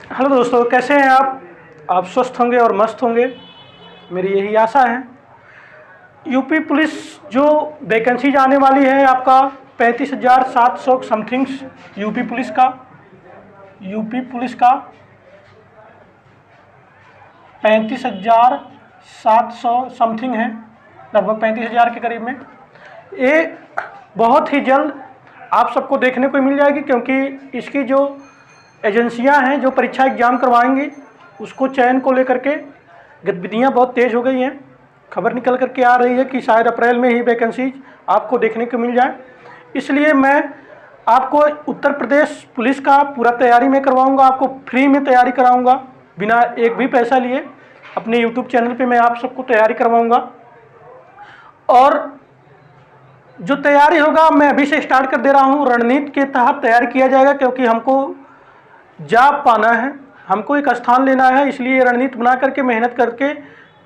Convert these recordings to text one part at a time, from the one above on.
Hello दोस्तों, कैसे हैं आप स्वस्थ होंगे और मस्त होंगे, मेरी यही आशा है। यूपी पुलिस जो वैकेंसी आने वाली है आपका 35,700 समथिंग्स। यूपी पुलिस का 35,700 समथिंग है, लगभग 35,000 के करीब में। ये बहुत ही जल्द आप सबको देखने को मिल जाएगी, क्योंकि इसकी जो एजेंसियां हैं जो परीक्षा एग्ज़ाम करवाएंगी उसको चयन को लेकर के गतिविधियां बहुत तेज़ हो गई हैं। खबर निकल करके आ रही है कि शायद अप्रैल में ही वैकेंसी आपको देखने को मिल जाए। इसलिए मैं आपको उत्तर प्रदेश पुलिस का पूरा तैयारी में करवाऊंगा, आपको फ्री में तैयारी कराऊंगा, बिना एक भी पैसा लिए। अपने यूट्यूब चैनल पे मैं आप सबको तैयारी करवाऊंगा। और जो तैयारी होगा मैं अभी से स्टार्ट कर दे रहा हूँ। रणनीति के तहत तैयारी किया जाएगा, क्योंकि हमको जॉब पाना है, हमको एक स्थान लेना है। इसलिए रणनीति बना करके मेहनत करके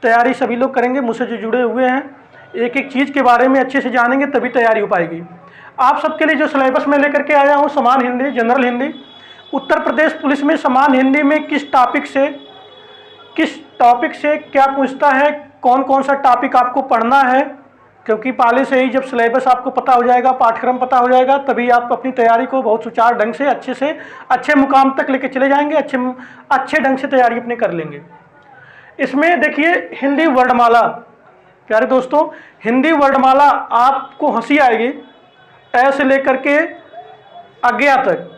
तैयारी सभी लोग करेंगे। मुझसे जो जुड़े हुए हैं एक एक चीज़ के बारे में अच्छे से जानेंगे, तभी तैयारी हो पाएगी। आप सबके लिए जो सिलेबस में लेकर के आया हूँ, समान हिंदी, जनरल हिंदी। उत्तर प्रदेश पुलिस में समान हिंदी में किस टॉपिक से क्या पूछता है, कौन कौन सा टॉपिक आपको पढ़ना है, क्योंकि पहले से ही जब सिलेबस आपको पता हो जाएगा, पाठ्यक्रम पता हो जाएगा, तभी आप अपनी तैयारी को बहुत सुचारू ढंग से अच्छे मुकाम तक लेके चले जाएंगे, अच्छे ढंग से तैयारी अपने कर लेंगे। इसमें देखिए हिंदी वर्णमाला, प्यारे दोस्तों, हिंदी वर्णमाला आपको हंसी आएगी। ए से लेकर के अज्ञा तक,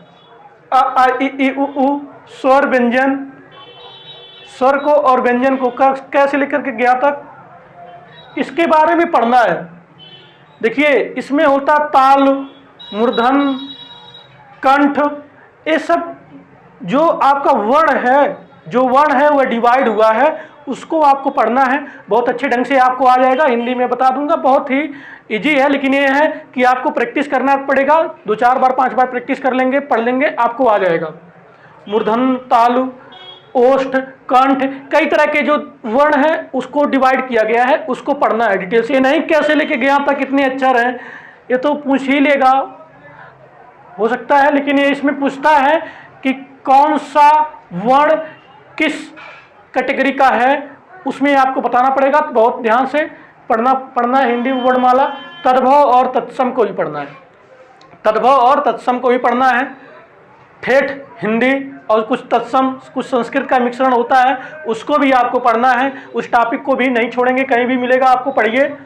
अ आ इ ई उ ऊ, स्वर व्यंजन, स्वर को और व्यंजन को कैसे लेकर के ज्ञा तक, इसके बारे में पढ़ना है। देखिए इसमें होता ताल, मूर्धन, कंठ, ये सब जो आपका वर्ण है वह डिवाइड हुआ है, उसको आपको पढ़ना है। बहुत अच्छे ढंग से आपको आ जाएगा, हिंदी में बता दूंगा, बहुत ही इजी है। लेकिन ये है कि आपको प्रैक्टिस करना पड़ेगा, 2-4 बार 5 बार प्रैक्टिस कर लेंगे, पढ़ लेंगे, आपको आ जाएगा। मूर्धन, तालु, ओष्ठ, कंठ, कई तरह के जो वर्ण है उसको डिवाइड किया गया है, उसको पढ़ना है डिटेल से। नहीं कैसे लेके गया था, कितने अक्षर हैं, ये तो पूछ ही लेगा, हो सकता है। लेकिन ये इसमें पूछता है कि कौन सा वर्ण किस कैटेगरी का है, उसमें आपको बताना पड़ेगा। तो बहुत ध्यान से पढ़ना है हिंदी वर्णमाला। तद्भव और तत्सम को भी पढ़ना है, तद्भव और तत्सम को भी पढ़ना है। ठेठ हिंदी और कुछ तत्सम, कुछ संस्कृत का मिश्रण होता है, उसको भी आपको पढ़ना है। उस टॉपिक को भी नहीं छोड़ेंगे, कहीं भी मिलेगा आपको, पढ़िए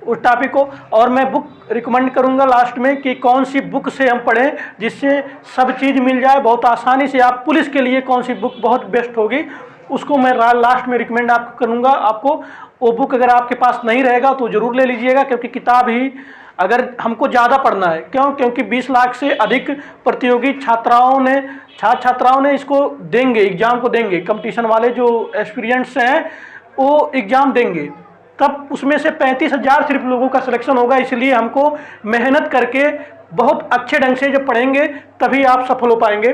उस टॉपिक को। और मैं बुक रिकमेंड करूंगा लास्ट में कि कौन सी बुक से हम पढ़ें जिससे सब चीज़ मिल जाए बहुत आसानी से। आप पुलिस के लिए कौन सी बुक बहुत बेस्ट होगी, उसको मैं लास्ट में रिकमेंड आपको करूंगा। आपको वो बुक अगर आपके पास नहीं रहेगा तो ज़रूर ले लीजिएगा, क्योंकि किताब ही अगर हमको ज़्यादा पढ़ना है, क्योंकि 20 लाख से अधिक प्रतियोगी छात्राओं ने इसको देंगे, एग्ज़ाम को देंगे। कंपटीशन वाले जो एस्पिरेंट्स हैं वो एग्ज़ाम देंगे, तब उसमें से 35,000 सिर्फ लोगों का सिलेक्शन होगा। इसलिए हमको मेहनत करके बहुत अच्छे ढंग से जब पढ़ेंगे तभी आप सफल हो पाएंगे।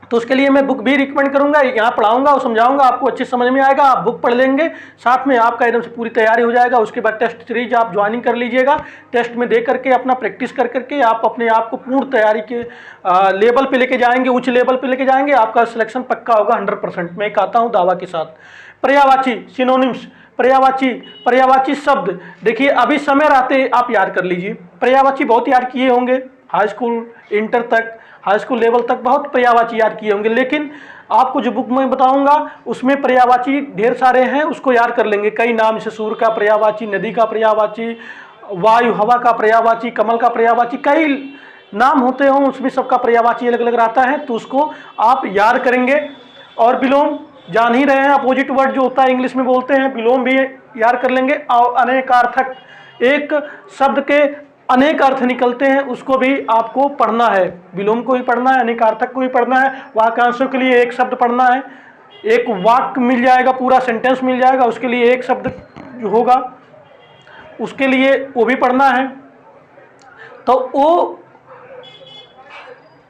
तो उसके लिए मैं बुक भी रिकमेंड करूंगा, यहाँ पढ़ाऊंगा और समझाऊंगा, आपको अच्छे समझ में आएगा। आप बुक पढ़ लेंगे, साथ में आपका एकदम से पूरी तैयारी हो जाएगा। उसके बाद टेस्ट सीरीज आप ज्वाइनिंग कर लीजिएगा। टेस्ट में दे करके अपना प्रैक्टिस कर करके आप अपने आप को पूर्ण तैयारी के लेवल पे लेके जाएंगे, उच्च लेवल पे लेके जाएंगे। आपका सिलेक्शन पक्का होगा 100%। मैं कहता हूँ दावा के साथ। पर्यायवाची सिनोनिम्स, पर्यायवाची शब्द, देखिए अभी समय रहते आप याद कर लीजिए। पर्यायवाची बहुत याद किए होंगे, हाई स्कूल इंटर तक, हाई स्कूल लेवल तक बहुत पर्यायवाची याद किए होंगे। लेकिन आपको जो बुक में बताऊंगा उसमें पर्यायवाची ढेर सारे हैं, उसको याद कर लेंगे। कई नाम, जैसे सूर्य का पर्यायवाची, नदी का पर्यायवाची, वायु हवा का पर्यायवाची, कमल का पर्यायवाची, कई नाम होते हों, उसमें सबका पर्यायवाची अलग अलग रहता है, तो उसको आप याद करेंगे। और विलोम जान ही रहे हैं, अपोजिट वर्ड जो होता है इंग्लिश में बोलते हैं, विलोम भी याद कर लेंगे। और अनेकार्थक, एक शब्द के अनेक अर्थ निकलते हैं, उसको भी आपको पढ़ना है। विलोम को भी पढ़ना है, अनेकार्थक को भी पढ़ना है। वाक्यांशों के लिए एक शब्द पढ़ना है, एक वाक्य मिल जाएगा, पूरा सेंटेंस मिल जाएगा, उसके लिए एक शब्द जो होगा उसके लिए वो भी पढ़ना है। तो वो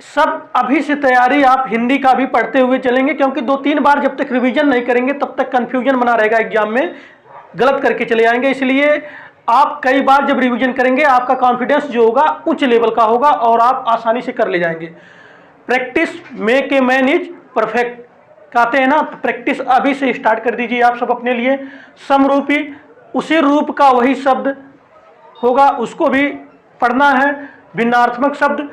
सब अभी से तैयारी आप हिंदी का भी पढ़ते हुए चलेंगे, क्योंकि 2-3 बार जब तक रिवीजन नहीं करेंगे तब तक कन्फ्यूजन बना रहेगा, एग्जाम में गलत करके चले जाएंगे। इसलिए आप कई बार जब रिवीजन करेंगे आपका कॉन्फिडेंस जो होगा उच्च लेवल का होगा और आप आसानी से कर ले जाएंगे। Practice make a man is perfect, कहते हैं ना, प्रैक्टिस अभी से स्टार्ट कर दीजिए आप सब अपने लिए। समरूपी, उसी रूप का वही शब्द होगा, उसको भी पढ़ना है। भिन्नार्थमक शब्द,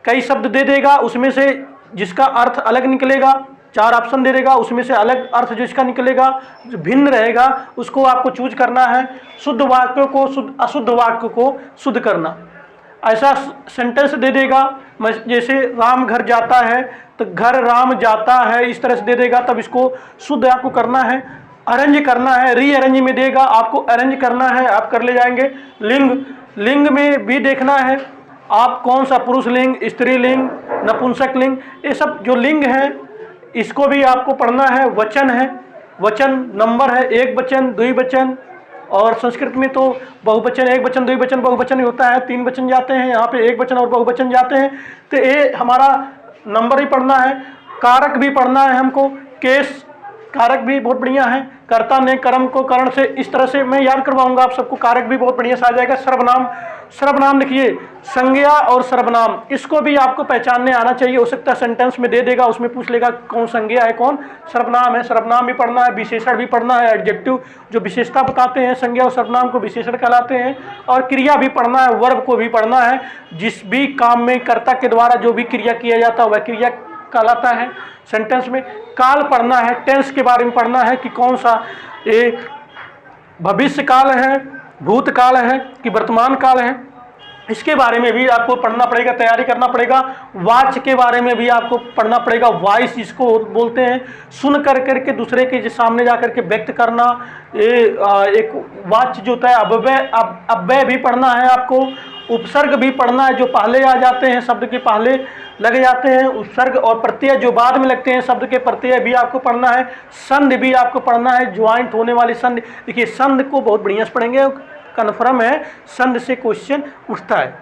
कई शब्द दे देगा, उसमें से जिसका अर्थ अलग निकलेगा, 4 ऑप्शन दे देगा, उसमें से अलग अर्थ जिसका निकलेगा, जो भिन्न रहेगा, उसको आपको चूज करना है। शुद्ध वाक्यों को शुद्ध, अशुद्ध वाक्य को शुद्ध करना। ऐसा सेंटेंस दे देगा, जैसे राम घर जाता है तो घर राम जाता है, इस तरह से दे देगा, तब इसको शुद्ध आपको करना है। अरेंज करना है, रीअरेंज में देगा, आपको अरेंज करना है, आप कर ले जाएंगे। लिंग, लिंग में भी देखना है आप कौन सा पुरुष लिंग, स्त्रीलिंग, नपुंसक लिंग, ये सब जो लिंग है इसको भी आपको पढ़ना है। वचन है, वचन नंबर है, एक वचन, द्विवचन, और संस्कृत में तो बहुवचन, एक वचन, द्विवचन, बहुवचन होता है, 3 वचन जाते हैं, यहाँ पे एक वचन और बहुवचन जाते हैं। तो ये हमारा नंबर ही पढ़ना है। कारक भी पढ़ना है हमको, केस कारक भी बहुत बढ़िया है। कर्ता ने कर्म को करण से, इस तरह से मैं याद करवाऊंगा आप सबको, कारक भी बहुत बढ़िया से आ जाएगा। सर्वनाम, सर्वनाम देखिए, संज्ञा और सर्वनाम, इसको भी आपको पहचानने आना चाहिए। हो सकता है सेंटेंस में दे देगा, उसमें पूछ लेगा कौन संज्ञा है कौन सर्वनाम है। सर्वनाम भी पढ़ना है, विशेषण भी पढ़ना है, एडजेक्टिव जो विशेषता बताते हैं, संज्ञा और सर्वनाम को विशेषण कहलाते हैं। और क्रिया भी पढ़ना है, वर्ब को भी पढ़ना है। जिस भी काम में कर्ता के द्वारा जो भी क्रिया किया जाता है वह क्रिया कहलाता है। सेंटेंस में काल पढ़ना है, टेंस के बारे में पढ़ना है कि कौन सा ये भविष्य काल है, भूतकाल है कि वर्तमान काल है, इसके बारे में भी आपको पढ़ना पड़ेगा, तैयारी करना पड़ेगा। वाच के बारे में भी आपको पढ़ना पड़ेगा, वॉइस जिसको बोलते हैं, सुन कर करके दूसरे के सामने जा करके व्यक्त करना, ये एक वाच जो होता है। अव्यय भी पढ़ना है आपको, उपसर्ग भी पढ़ना है, जो पहले आ जाते हैं, शब्द के पहले लग जाते हैं उपसर्ग, और प्रत्यय जो बाद में लगते हैं शब्द के, प्रत्यय भी आपको पढ़ना है। संधि भी आपको पढ़ना है, ज्वाइंट होने वाली संधि। देखिए संधि को बहुत बढ़िया से पढ़ेंगे, कन्फर्म है संधि से क्वेश्चन उठता है।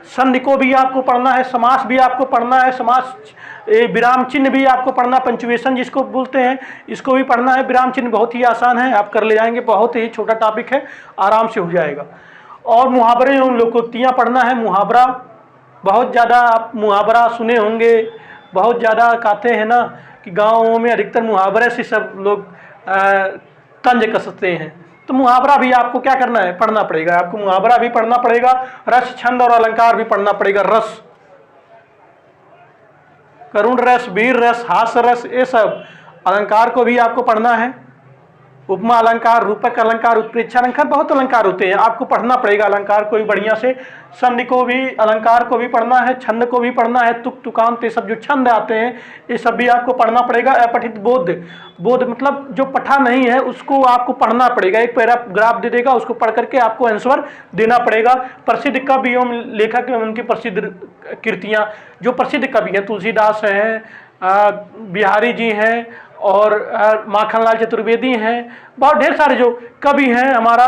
संधि को भी आपको पढ़ना है। समास भी आपको पढ़ना है, समास विराम चिन्ह भी आपको पढ़ना, पंचुएशन जिसको बोलते हैं, इसको भी पढ़ना है। विराम चिन्ह बहुत ही आसान है, आप कर ले जाएंगे, बहुत ही छोटा टॉपिक है, आराम से हो जाएगा। और मुहावरे एवं लोकोक्तियाँ पढ़ना है। मुहावरा बहुत ज़्यादा आप मुहावरा सुने होंगे, बहुत ज़्यादा कहते हैं ना कि गाँवों में अधिकतर मुहावरे से सब लोग तंज कसते हैं। तो मुहावरा भी आपको क्या करना है, पढ़ना पड़ेगा। आपको मुहावरा भी पढ़ना पड़ेगा। रस, छंद और अलंकार भी पढ़ना पड़ेगा। रस, करुण रस, वीर रस, हास्य रस, ये सब। अलंकार को भी आपको पढ़ना है। उपमा अलंकार, रूपक अलंकार, उत्प्रेक्षा अलंकार, बहुत अलंकार होते हैं, आपको पढ़ना पड़ेगा अलंकार को भी बढ़िया से। संधि को भी, अलंकार को भी पढ़ना है, छंद को भी पढ़ना है, तुक तुकांत, ये सब जो छंद आते हैं ये सब भी आपको पढ़ना पड़ेगा। अपठित बोध, बोध मतलब जो पढ़ा नहीं है उसको आपको पढ़ना पड़ेगा। एक पैराग्राफ दे देगा, उसको पढ़ करके आपको आंसर देना पड़ेगा। प्रसिद्ध कवि एवं लेखक एवं उनकी प्रसिद्ध कृतियाँ, जो प्रसिद्ध कवि हैं, तुलसीदास हैं, बिहारी जी हैं, और माखनलाल चतुर्वेदी हैं, बहुत ढेर सारे जो कवि हैं हमारा,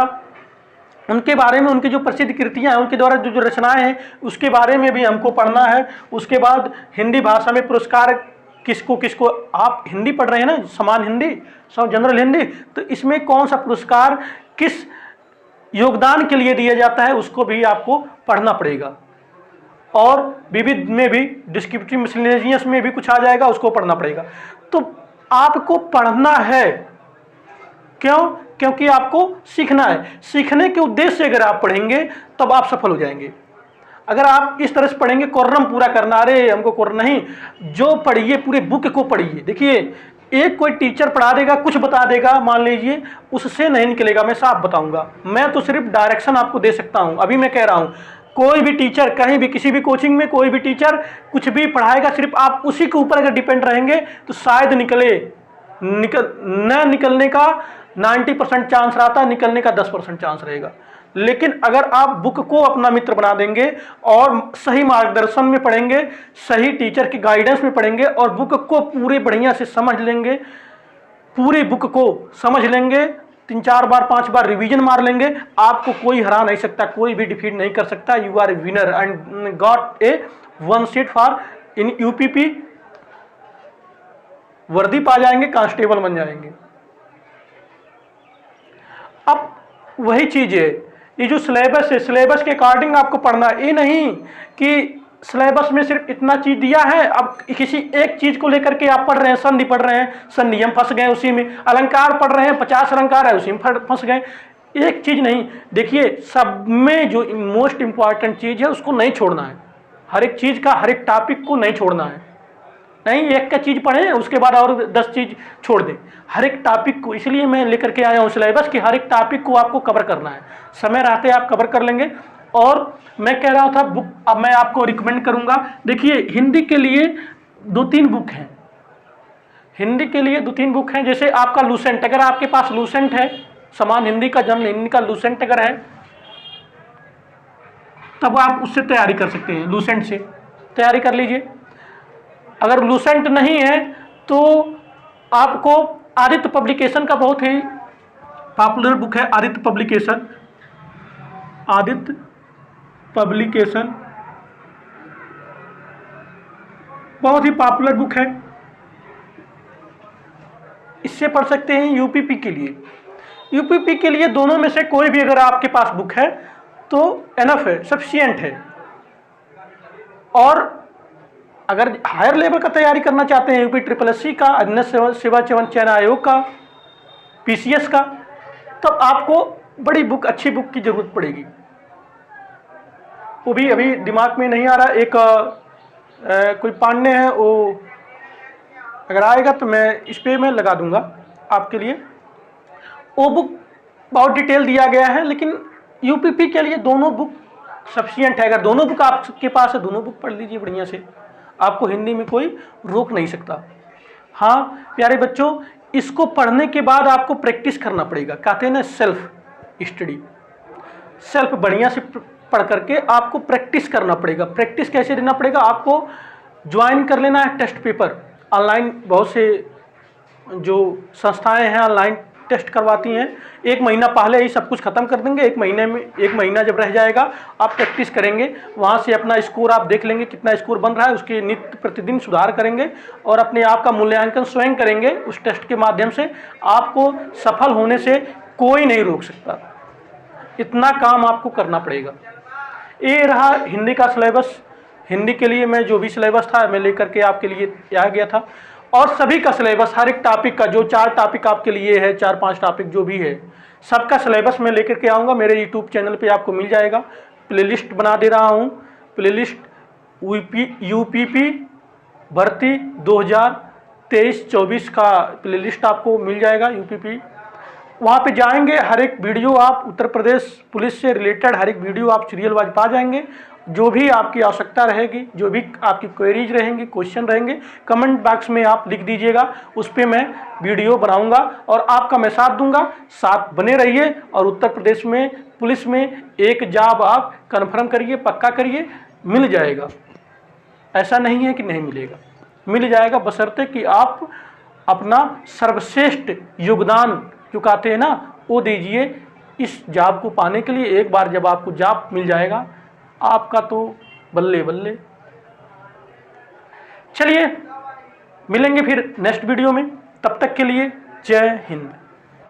उनके बारे में, उनकी जो प्रसिद्ध कृतियां हैं, उनके द्वारा जो रचनाएं हैं, उसके बारे में भी हमको पढ़ना है। उसके बाद हिंदी भाषा में पुरस्कार किसको किसको, आप हिंदी पढ़ रहे हैं ना, समान हिंदी, सब जनरल हिंदी, तो इसमें कौन सा पुरस्कार किस योगदान के लिए दिया जाता है उसको भी आपको पढ़ना पड़ेगा। और विविध में भी, डिस्क्रिप्टिव मिसलेनियस में भी कुछ आ जाएगा, उसको पढ़ना पड़ेगा। तो आपको पढ़ना है, क्यों? क्योंकि आपको सीखना है। सीखने के उद्देश्य से अगर आप पढ़ेंगे तब आप सफल हो जाएंगे। अगर आप इस तरह से पढ़ेंगे कोर्रम पूरा करना, अरे हमको कोर्रम नहीं, जो पढ़िए पूरे बुक को पढ़िए। देखिए एक कोई टीचर पढ़ा देगा, कुछ बता देगा, मान लीजिए, उससे नहीं निकलेगा। मैं साफ बताऊंगा, मैं तो सिर्फ डायरेक्शन आपको दे सकता हूं। अभी मैं कह रहा हूं, कोई भी टीचर कहीं भी, किसी भी कोचिंग में कोई भी टीचर कुछ भी पढ़ाएगा, सिर्फ आप उसी के ऊपर अगर डिपेंड रहेंगे तो शायद न निकलने का 90% चांस रहता है, निकलने का 10% चांस रहेगा। लेकिन अगर आप बुक को अपना मित्र बना देंगे और सही मार्गदर्शन में पढ़ेंगे, सही टीचर की गाइडेंस में पढ़ेंगे और बुक को पूरे बढ़िया से समझ लेंगे, पूरी बुक को समझ लेंगे, 3-4 बार 5 बार रिवीजन मार लेंगे, आपको कोई हरा नहीं सकता, कोई भी डिफीट नहीं कर सकता। You are a winner and got a 1 seat for in UPP, वर्दी पा जाएंगे, कांस्टेबल बन जाएंगे। अब वही चीज है, ये जो सिलेबस है, सिलेबस के अकॉर्डिंग आपको पढ़ना है। ये नहीं कि सिलेबस में सिर्फ इतना चीज दिया है, अब किसी एक चीज को लेकर के आप पढ़ रहे हैं, संधि पढ़ रहे हैं, संनियम फंस गए उसी में, अलंकार पढ़ रहे हैं, 50 अलंकार है उसी में फंस गए। एक चीज नहीं, देखिए सब में जो मोस्ट इंपॉर्टेंट चीज है उसको नहीं छोड़ना है, हर एक चीज का, हर एक टॉपिक को नहीं छोड़ना है। नहीं एक का चीज पढ़ें उसके बाद और 10 चीज छोड़ दें, हर एक टॉपिक को। इसलिए मैं लेकर के आया हूँ सिलेबस कि हर एक टॉपिक को आपको कवर करना है, समय रहते आप कवर कर लेंगे। और मैं कह रहा था बुक अब मैं आपको रिकमेंड करूंगा। देखिए हिंदी के लिए 2-3 बुक हैं, हिंदी के लिए 2-3 बुक हैं। जैसे आपका लूसेंट, अगर आपके पास लूसेंट है, समान हिंदी का जन्म हिंदी का लूसेंट अगर है, तब आप उससे तैयारी कर सकते हैं, लूसेंट से तैयारी कर लीजिए। अगर लूसेंट नहीं है तो आपको आदित्य पब्लिकेशन का बहुत ही पॉपुलर बुक है, आदित्य पब्लिकेशन, आदित्य पब्लिकेशन बहुत ही पॉपुलर बुक है, इससे पढ़ सकते हैं। यूपीपी के लिए, यूपीपी के लिए दोनों में से कोई भी अगर आपके पास बुक है तो एनफ है, सफिशिएंट है। और अगर हायर लेवल का तैयारी करना चाहते हैं, यूपी SSC का, अन्य सेवा चयन आयोग का, PCS का, तब आपको बड़ी बुक, अच्छी बुक की जरूरत पड़ेगी। वो भी अभी दिमाग में नहीं आ रहा, एक कोई पांडे है, वो अगर आएगा तो मैं इस पे मैं लगा दूंगा आपके लिए। वो बुक बहुत डिटेल दिया गया है, लेकिन यूपीपी के लिए दोनों बुक सफिशिएंट है। अगर दोनों बुक आपके पास है, दोनों बुक पढ़ लीजिए बढ़िया से, आपको हिंदी में कोई रोक नहीं सकता। हाँ प्यारे बच्चों, इसको पढ़ने के बाद आपको प्रैक्टिस करना पड़ेगा, कहते हैं ना सेल्फ स्टडी, सेल्फ बढ़िया से पढ़ करके आपको प्रैक्टिस करना पड़ेगा। प्रैक्टिस कैसे देना पड़ेगा, आपको ज्वाइन कर लेना है टेस्ट पेपर, ऑनलाइन बहुत से जो संस्थाएं हैं ऑनलाइन टेस्ट करवाती हैं। 1 महीना पहले ही सब कुछ खत्म कर देंगे, 1 महीने में, 1 महीना जब रह जाएगा आप प्रैक्टिस करेंगे, वहाँ से अपना स्कोर आप देख लेंगे कितना स्कोर बन रहा है, उसके नित्य प्रतिदिन सुधार करेंगे और अपने आप का मूल्यांकन स्वयं करेंगे। उस टेस्ट के माध्यम से आपको सफल होने से कोई नहीं रोक सकता, इतना काम आपको करना पड़ेगा। ये रहा हिंदी का सिलेबस। हिंदी के लिए मैं जो भी सिलेबस था मैं लेकर के आपके लिए आ गया था, और सभी का सिलेबस, हर एक टॉपिक का, जो 4 टॉपिक आपके लिए है, 4-5 टॉपिक जो भी है, सबका सिलेबस मैं लेकर के आऊँगा। मेरे यूट्यूब चैनल पे आपको मिल जाएगा, प्लेलिस्ट बना दे रहा हूँ, प्लेलिस्ट यूपीपी भर्ती 2023-24 का प्लेलिस्ट आपको मिल जाएगा यूपीपी। वहाँ पे जाएंगे, हर एक वीडियो आप उत्तर प्रदेश पुलिस से रिलेटेड हर एक वीडियो आप सीरियल वाइज पा जाएंगे। जो भी आपकी आवश्यकता रहेगी, जो भी आपकी क्वेरीज रहेंगी, क्वेश्चन रहेंगे, कमेंट बॉक्स में आप लिख दीजिएगा, उस पर मैं वीडियो बनाऊंगा और आपका मैं साथ दूंगा। साथ बने रहिए और उत्तर प्रदेश में पुलिस में एक जॉब आप कन्फर्म करिए, पक्का करिए, मिल जाएगा। ऐसा नहीं है कि नहीं मिलेगा, मिल जाएगा, बशर्ते कि आप अपना सर्वश्रेष्ठ योगदान जो कहते हैं ना वो दीजिए इस जॉब को पाने के लिए। एक बार जब आपको जॉब मिल जाएगा आपका तो बल्ले बल्ले। चलिए मिलेंगे फिर नेक्स्ट वीडियो में, तब तक के लिए जय हिंद।